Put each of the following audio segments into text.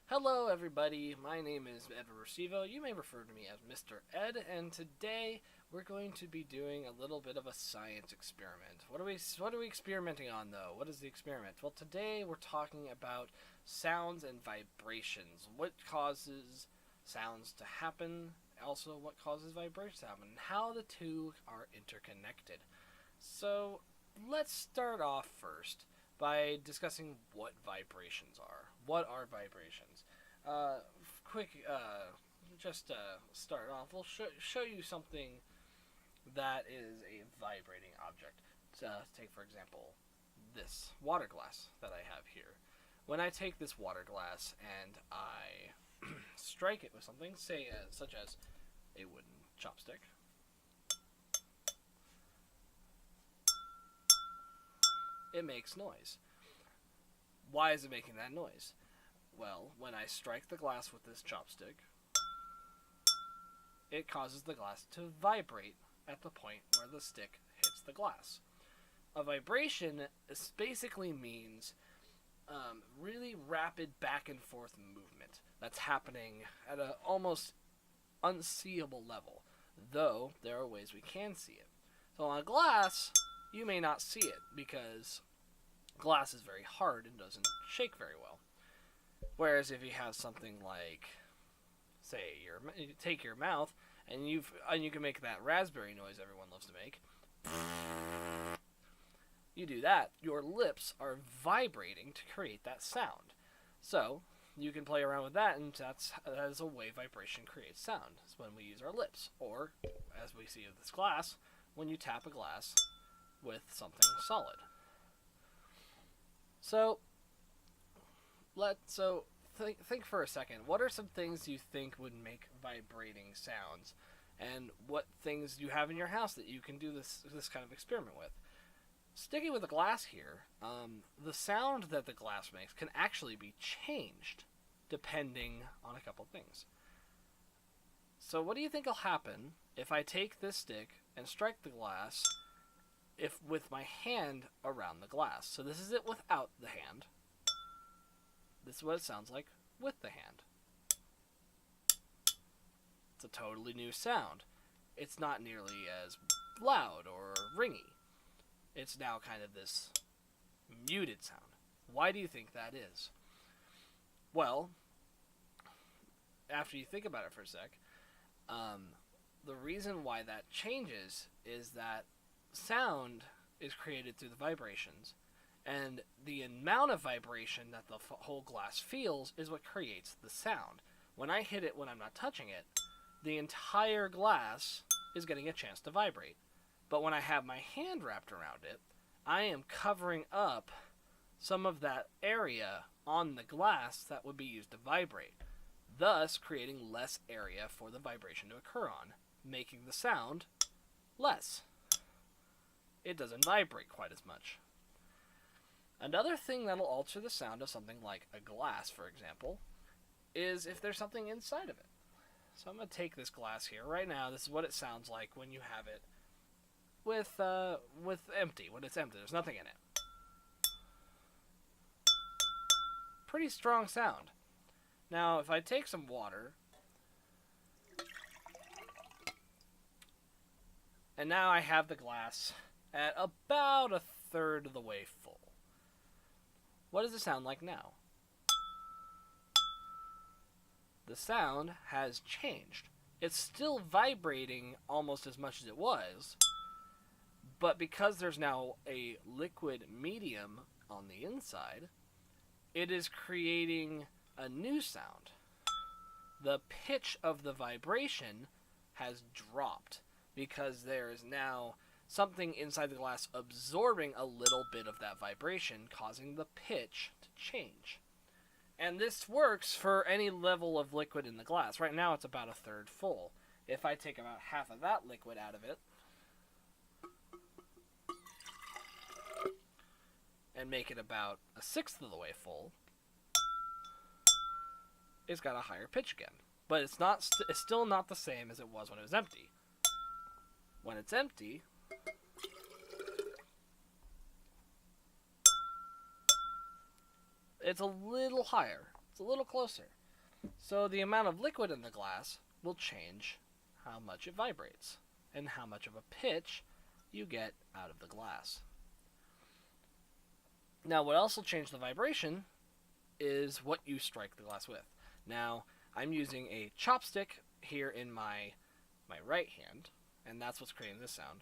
Hello, everybody. My name is Edward Recivo. You may refer to me as Mr. Ed, and today we're going to be doing a little bit of a science experiment. What are we experimenting on, though? What is the experiment? Well, today we're talking about sounds and vibrations. What causes sounds to happen? Also, what causes vibrations to happen? And how the two are interconnected. So, let's start off first by discussing what vibrations are. What are vibrations? Just to start off, we'll show you something that is a vibrating object. Take, for example, this water glass that I have here. When I take this water glass and I strike it with something, say such as a wooden chopstick, it makes noise. Why is it making that noise? Well, when I strike the glass with this chopstick, it causes the glass to vibrate at the point where the stick hits the glass. A vibration basically means really rapid back and forth movement that's happening at an almost unseeable level, though there are ways we can see it. So on a glass, you may not see it because glass is very hard and doesn't shake very well. Whereas if you have something like, say, you take your mouth and you can make that raspberry noise everyone loves to make. You do that, your lips are vibrating to create that sound. So you can play around with that, and that is a way vibration creates sound. It's when we use our lips, or as we see with this glass, when you tap a glass with something solid. So think for a second. What are some things you think would make vibrating sounds, and what things you have in your house that you can do this kind of experiment with? Sticking with the glass here, the sound that the glass makes can actually be changed depending on a couple things. So what do you think will happen if I take this stick and strike the glass with my hand around the glass? So this is it without the hand. This is what it sounds like with the hand. It's a totally new sound. It's not nearly as loud or ringy. It's now kind of this muted sound. Why do you think that is? Well, after you think about it for a sec, the reason why that changes is that sound is created through the vibrations, and the amount of vibration that the whole glass feels is what creates the sound. When I hit it when I'm not touching it, the entire glass is getting a chance to vibrate. But when I have my hand wrapped around it, I am covering up some of that area on the glass that would be used to vibrate, thus creating less area for the vibration to occur on, making the sound less. It doesn't vibrate quite as much. Another thing that'll alter the sound of something like a glass, for example, is if there's something inside of it. So I'm going to take this glass here. Right now, this is what it sounds like when you have it with empty. When it's empty, there's nothing in it. Pretty strong sound. Now, if I take some water, and now I have the glass at about a third of the way full. What does it sound like now? The sound has changed. It's still vibrating almost as much as it was, but because there's now a liquid medium on the inside, it is creating a new sound. The pitch of the vibration has dropped because there is now something inside the glass absorbing a little bit of that vibration, causing the pitch to change. And this works for any level of liquid in the glass. Right now it's about a third full. If I take about half of that liquid out of it and make it about a sixth of the way full, it's got a higher pitch again. But it's still not the same as it was when it was empty. When it's empty, it's a little higher. It's a little closer. So the amount of liquid in the glass will change how much it vibrates and how much of a pitch you get out of the glass. Now, what else will change the vibration is what you strike the glass with. Now, I'm using a chopstick here in my right hand, and that's what's creating this sound.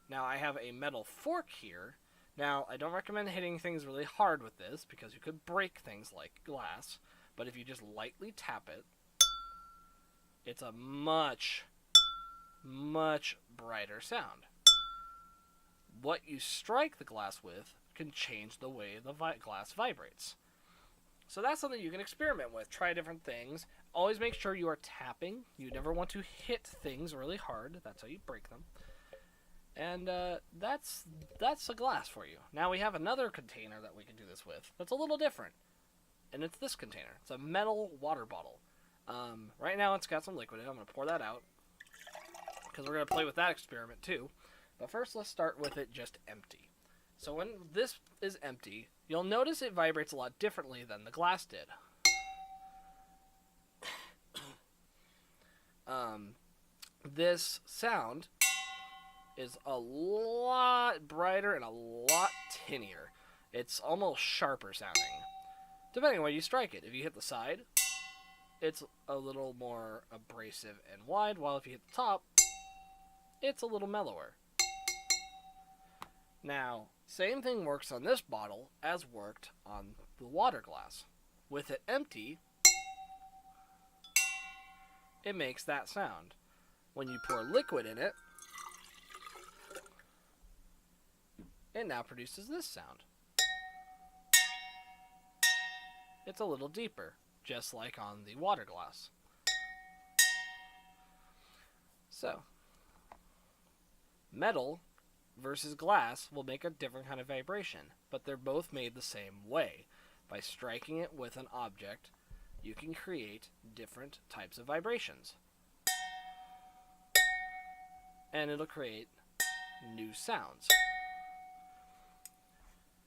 Now, I have a metal fork here. Now, I don't recommend hitting things really hard with this because you could break things like glass, but if you just lightly tap it, it's a much, much brighter sound. What you strike the glass with can change the way the glass vibrates. So that's something you can experiment with. Try different things. Always make sure you are tapping. You never want to hit things really hard. That's how you break them. And that's a glass for you. Now we have another container that we can do this with that's a little different. And it's this container. It's a metal water bottle. Right now it's got some liquid in it. I'm going to pour that out because we're going to play with that experiment too. But first let's start with it just empty. So when this is empty, you'll notice it vibrates a lot differently than the glass did. This sound is a lot brighter and a lot tinnier. It's almost sharper sounding, depending on where you strike it. If you hit the side, it's a little more abrasive and wide, while if you hit the top, it's a little mellower. Now, same thing works on this bottle as worked on the water glass. With it empty, it makes that sound. When you pour liquid in it, it now produces this sound. It's a little deeper, just like on the water glass. So, metal versus glass will make a different kind of vibration, but they're both made the same way. By striking it with an object, you can create different types of vibrations. And it'll create new sounds.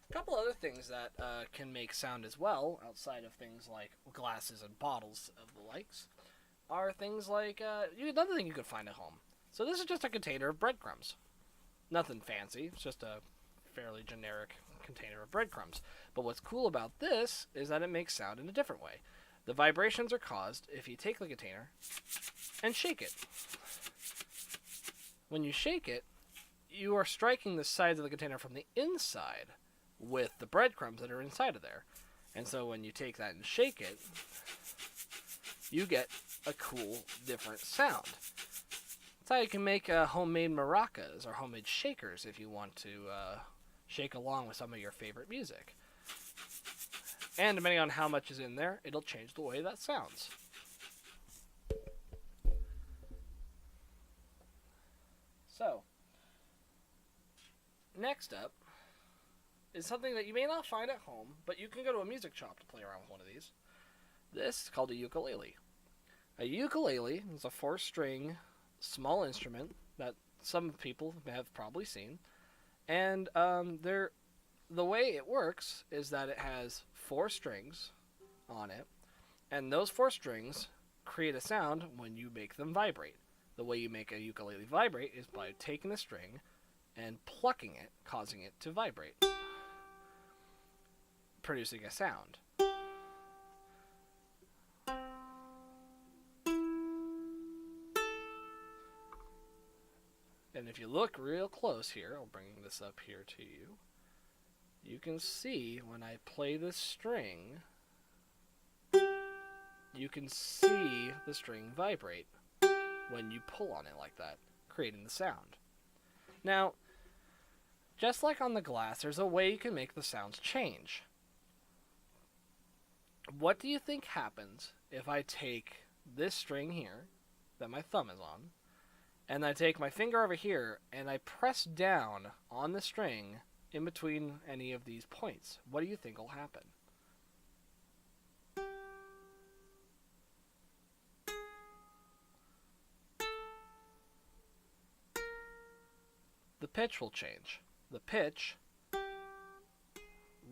A couple other things that can make sound as well, outside of things like glasses and bottles of the likes, are things like another thing you could find at home. So this is just a container of breadcrumbs. Nothing fancy, it's just a fairly generic container of breadcrumbs. But what's cool about this is that it makes sound in a different way. The vibrations are caused if you take the container and shake it. When you shake it, you are striking the sides of the container from the inside with the breadcrumbs that are inside of there. And so when you take that and shake it, you get a cool, different sound. That's how you can make homemade maracas or homemade shakers if you want to shake along with some of your favorite music. And depending on how much is in there, it'll change the way that sounds. So, next up is something that you may not find at home, but you can go to a music shop to play around with one of these. This is called a ukulele. A ukulele is a 4-string small instrument that some people have probably seen. And the way it works is that it has 4 strings on it, and those 4 strings create a sound when you make them vibrate. The way you make a ukulele vibrate is by taking the string and plucking it, causing it to vibrate, producing a sound. And if you look real close here, I'll bring this up here to you, you can see when I play this string, you can see the string vibrate when you pull on it like that, creating the sound. Now, just like on the glass, there's a way you can make the sounds change. What do you think happens if I take this string here, that my thumb is on, and I take my finger over here and I press down on the string in between any of these points? What do you think will happen? The pitch will change. The pitch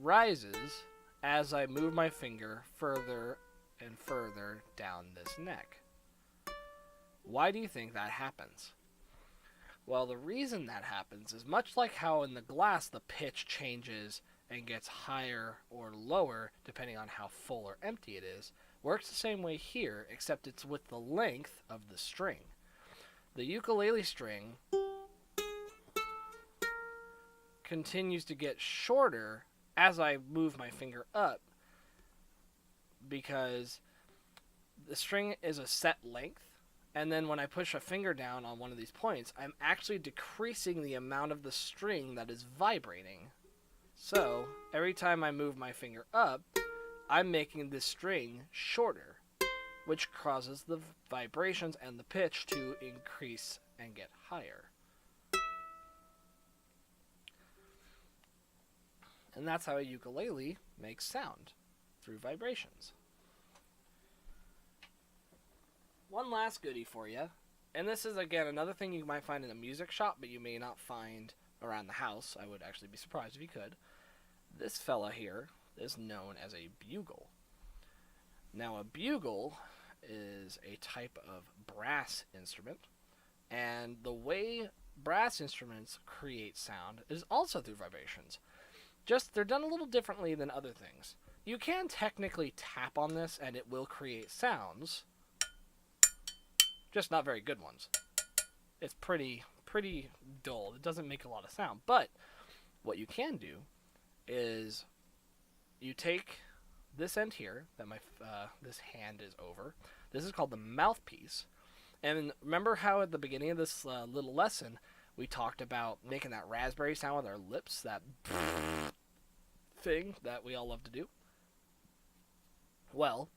rises as I move my finger further and further down this neck. Why do you think that happens? Well, the reason that happens is much like how in the glass the pitch changes and gets higher or lower depending on how full or empty it is, works the same way here, except it's with the length of the string. The ukulele string continues to get shorter as I move my finger up because the string is a set length, and then when I push a finger down on one of these points, I'm actually decreasing the amount of the string that is vibrating. So, every time I move my finger up, I'm making this string shorter, which causes the vibrations and the pitch to increase and get higher. And that's how a ukulele makes sound, through vibrations. One last goodie for you, and this is again another thing you might find in a music shop, but you may not find around the house. I would actually be surprised if you could. This fella here is known as a bugle. Now, a bugle is a type of brass instrument, and the way brass instruments create sound is also through vibrations. Just they're done a little differently than other things. You can technically tap on this and it will create sounds, just not very good ones. It's pretty dull. It doesn't make a lot of sound. But what you can do is you take this end here that this hand is over. This is called the mouthpiece. And remember how at the beginning of this little lesson we talked about making that raspberry sound with our lips, that thing that we all love to do? Well,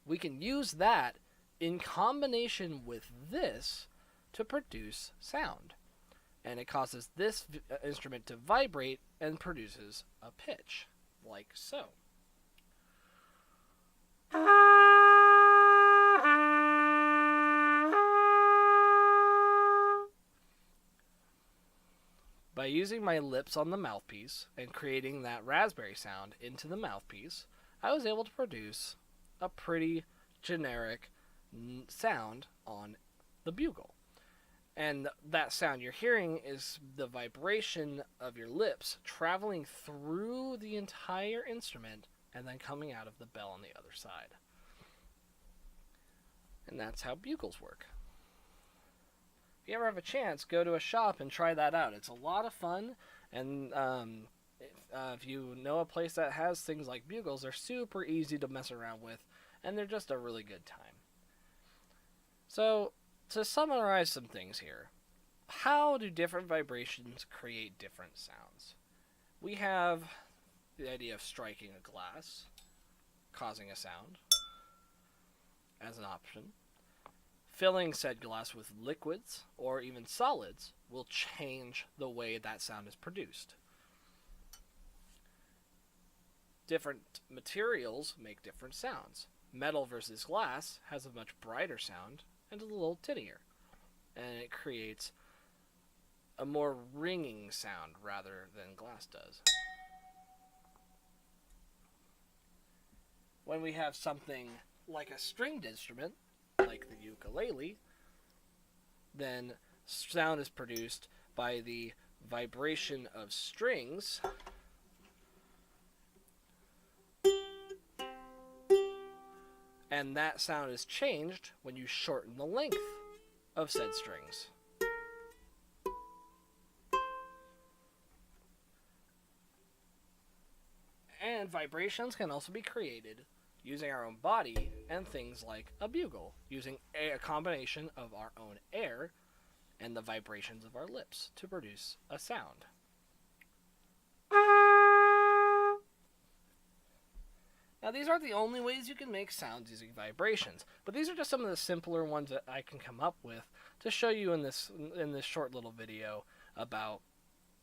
we can use that in combination with this to produce sound. And it causes this instrument to vibrate and produces a pitch, like so. By using my lips on the mouthpiece and creating that raspberry sound into the mouthpiece, I was able to produce a pretty generic sound on the bugle. And that sound you're hearing is the vibration of your lips traveling through the entire instrument and then coming out of the bell on the other side. And that's how bugles work. If you ever have a chance, go to a shop and try that out. It's a lot of fun, and if you know a place that has things like bugles, they're super easy to mess around with, and they're just a really good time. So, to summarize some things here, how do different vibrations create different sounds? We have the idea of striking a glass, causing a sound, as an option. Filling said glass with liquids or even solids will change the way that sound is produced. Different materials make different sounds. Metal versus glass has a much brighter sound and a little tinnier, and it creates a more ringing sound rather than glass does. When we have something like a stringed instrument, like the ukulele, then sound is produced by the vibration of strings and that sound is changed when you shorten the length of said strings. And vibrations can also be created using our own body and things like a bugle, using a combination of our own air and the vibrations of our lips to produce a sound. Now, these aren't the only ways you can make sounds using vibrations, but these are just some of the simpler ones that I can come up with to show you in this short little video about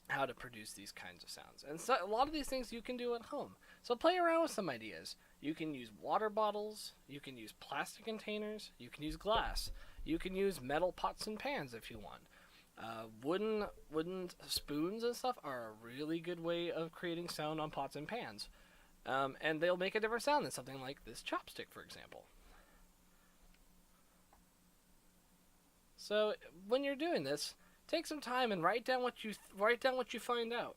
how to produce these kinds of sounds. And so, a lot of these things you can do at home. So play around with some ideas. You can use water bottles, you can use plastic containers, you can use glass, you can use metal pots and pans if you want. Wooden spoons and stuff are a really good way of creating sound on pots and pans. And they'll make a different sound than something like this chopstick, for example. So when you're doing this, take some time and write down what you find out.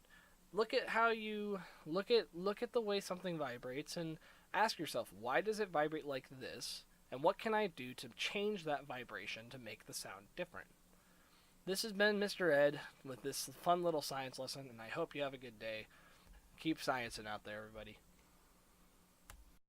Look at how you look at the way something vibrates and ask yourself, why does it vibrate like this? And what can I do to change that vibration to make the sound different? This has been Mr. Ed with this fun little science lesson, and I hope you have a good day. Keep sciencing out there, everybody.